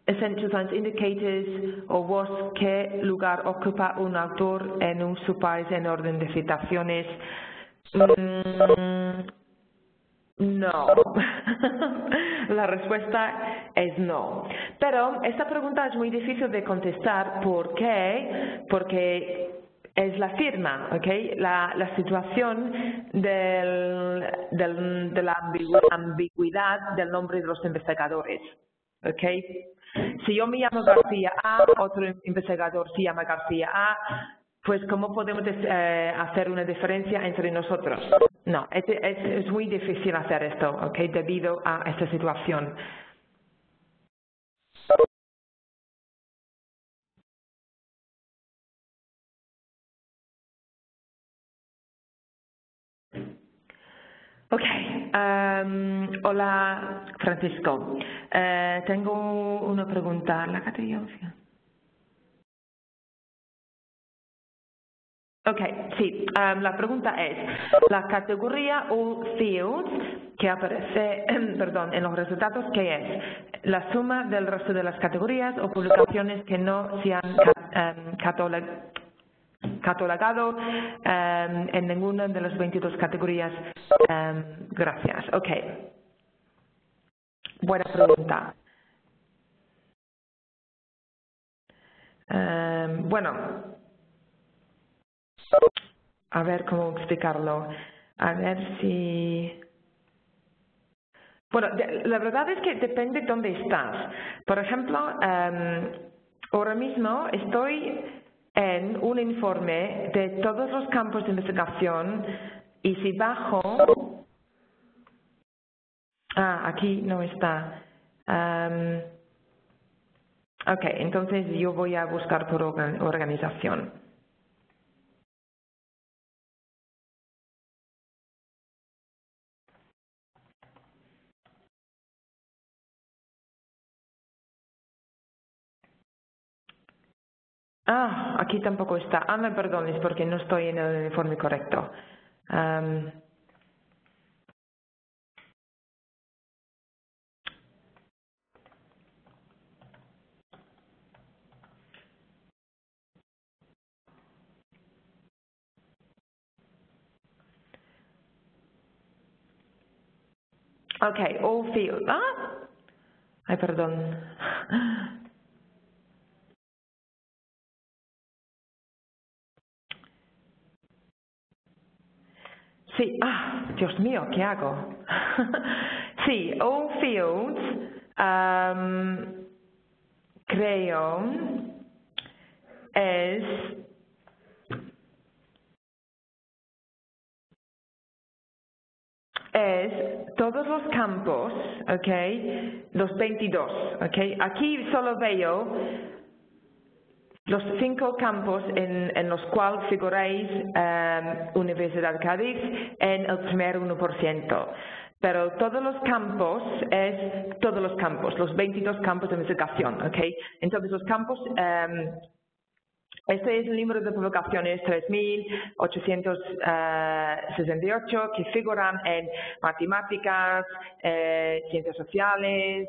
Essential Science Indicators o vos qué lugar ocupa un autor en su país en orden de citaciones? No. La respuesta es no. Pero esta pregunta es muy difícil de contestar. ¿Por qué? Porque es la firma, ¿ok? La situación de la ambigüedad del nombre de los investigadores, ¿ok? Si yo me llamo García A, otro investigador se llama García A, pues ¿cómo podemos hacer una diferencia entre nosotros? No, es muy difícil hacer esto, ¿ok? Debido a esta situación. Ok, hola Francisco. Tengo una pregunta. ¿La categoría? Ok, sí, la pregunta es, la categoría o field que aparece perdón, en los resultados, ¿qué es? ¿La suma del resto de las categorías o publicaciones que no se han catalogado en ninguna de las 22 categorías? Gracias, ok. Buena pregunta. Bueno, a ver cómo explicarlo. A ver si... Bueno, la verdad es que depende de dónde estás. Por ejemplo, ahora mismo estoy en un informe de todos los campos de investigación y si bajo... aquí no está. Ok, entonces yo voy a buscar por organización. Ah, aquí tampoco está. Ah, no, perdón, es porque no estoy en el informe correcto. Ok, all field. Ah, ay, perdón. Sí, Dios mío, ¿qué hago? Sí, all fields, creo, es, todos los campos, ¿ok? Los 22, ¿ok? Aquí solo veo los 5 campos en los cuales figuráis Universidad de Cádiz en el primer 1%. Pero todos los campos es todos los campos, los 22 campos de investigación, ¿ok? Entonces los campos, este es el número de publicaciones 3.868 que figuran en matemáticas, ciencias sociales,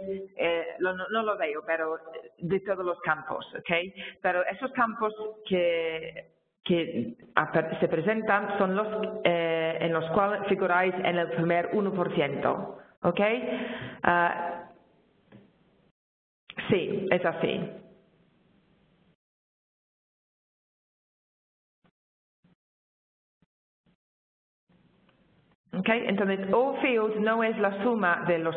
no lo veo, pero de todos los campos, ¿ok? Pero esos campos que se presentan son los en los cuales figuráis en el primer 1%, ¿ok? Sí, es así. Okay, entonces, all fields no es la suma de los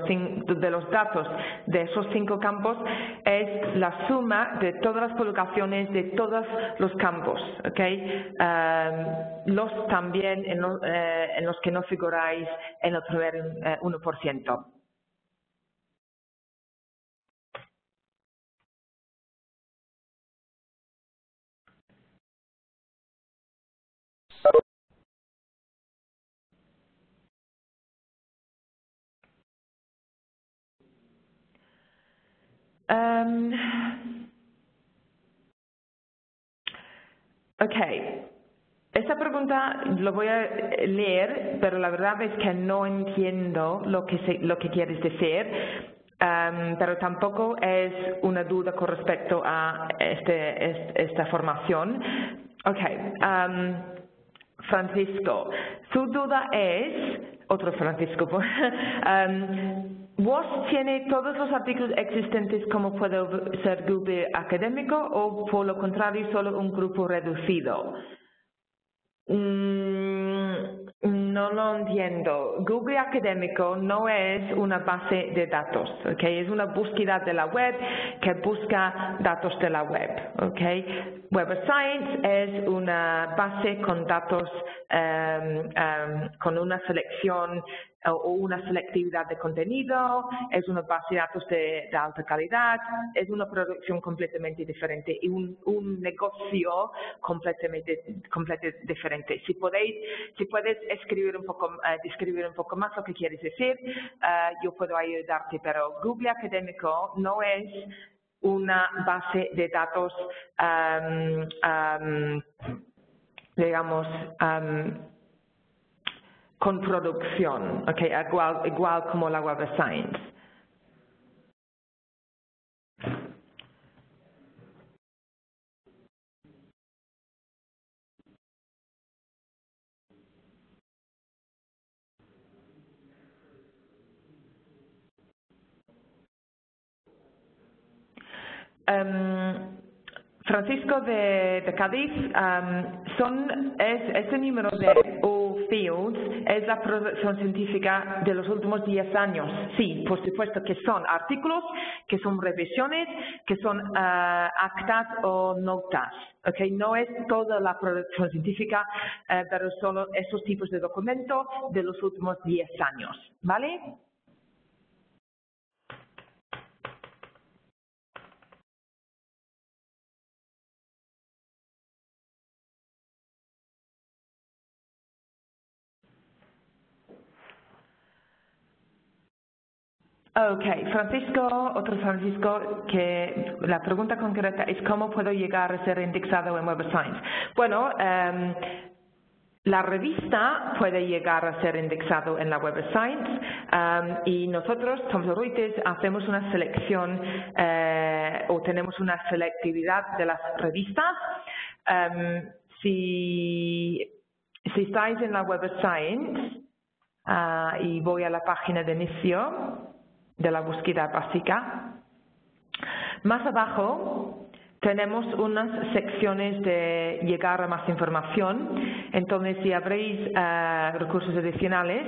datos de esos 5 campos, es la suma de todas las publicaciones de todos los campos, okay? Los también en los que no figuráis en el primer 1%. Um, ok. Esta pregunta lo voy a leer, pero la verdad es que no entiendo lo que quieres decir, pero tampoco es una duda con respecto a esta formación. Ok, Francisco, su duda es, otro Francisco, ¿vos tiene todos los artículos existentes como puede ser grupo académico o por lo contrario solo un grupo reducido? No lo entiendo. Google Académico no es una base de datos, ¿ok? Es una búsqueda de la web que busca datos de la web, ¿ok? Web of Science es una base con datos, con una selección o una selectividad de contenido, es una base de datos de alta calidad, es una producción completamente diferente y un negocio completamente diferente. Si puedes describir un poco más lo que quieres decir, yo puedo ayudarte, pero Google Académico no es una base de datos, digamos, con producción, okay, igual como la Web of Science. Francisco de Cádiz, este número de all fields es la producción científica de los últimos 10 años. Sí, por supuesto que son artículos, que son revisiones, que son actas o notas. Okay, no es toda la producción científica, pero solo esos tipos de documentos de los últimos 10 años. ¿Vale? Ok, Francisco, otro Francisco, que la pregunta concreta es ¿cómo puedo llegar a ser indexado en Web of Science? Bueno, la revista puede llegar a ser indexado en la Web of Science y nosotros, Thomson Reuters, hacemos una selección o tenemos una selectividad de las revistas. Si estáis en la Web of Science y voy a la página de inicio de la búsqueda básica, más abajo tenemos unas secciones de llegar a más información. Entonces, si abrís recursos adicionales,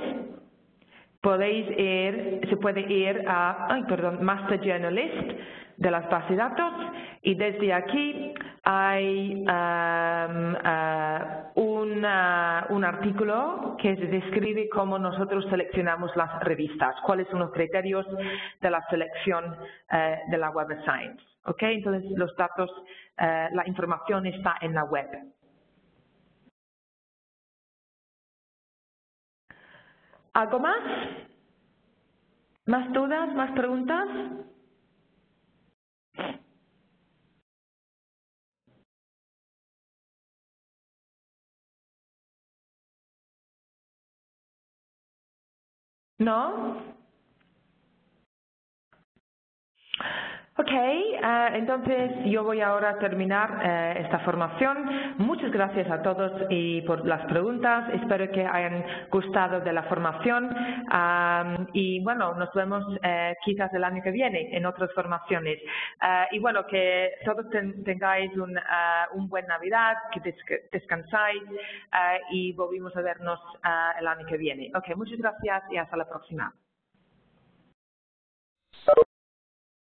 se puede ir a Master Journalist de las bases de datos y desde aquí hay un artículo que describe cómo nosotros seleccionamos las revistas, cuáles son los criterios de la selección de la Web of Science. ¿Okay? Entonces los datos, la información está en la web. ¿Algo más? ¿Más dudas? ¿Más preguntas? ¿No? Ok, entonces yo voy ahora a terminar esta formación. Muchas gracias a todos y por las preguntas. Espero que hayan gustado de la formación y bueno, nos vemos quizás el año que viene en otras formaciones. Y bueno, que todos tengáis un buen Navidad, que descansáis y volvemos a vernos el año que viene. Ok, muchas gracias y hasta la próxima.